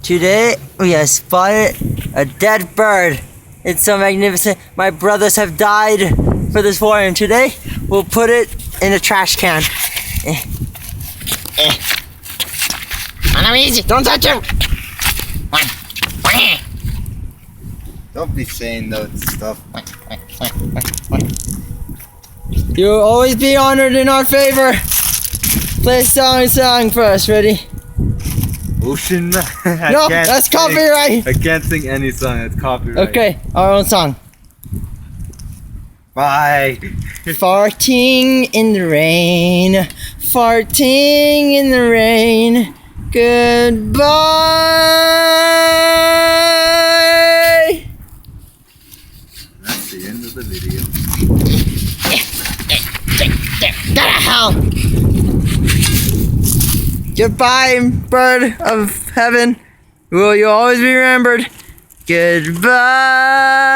Today we have spotted a dead bird. It's so magnificent. My brothers have died for this war, and today we'll put it in a trash can. Easy, don't touch him. Don't be saying that stuff. You'll always be honored in our favor. Play a song for us. Ready? Ocean Man. No, that's copyright. I can't sing any song. It's copyright. Okay, our own song. Bye. Farting in the rain, farting in the rain. Goodbye. That's the end of the video. Get to hell. Goodbye, bird of heaven. Will you always be remembered? Goodbye.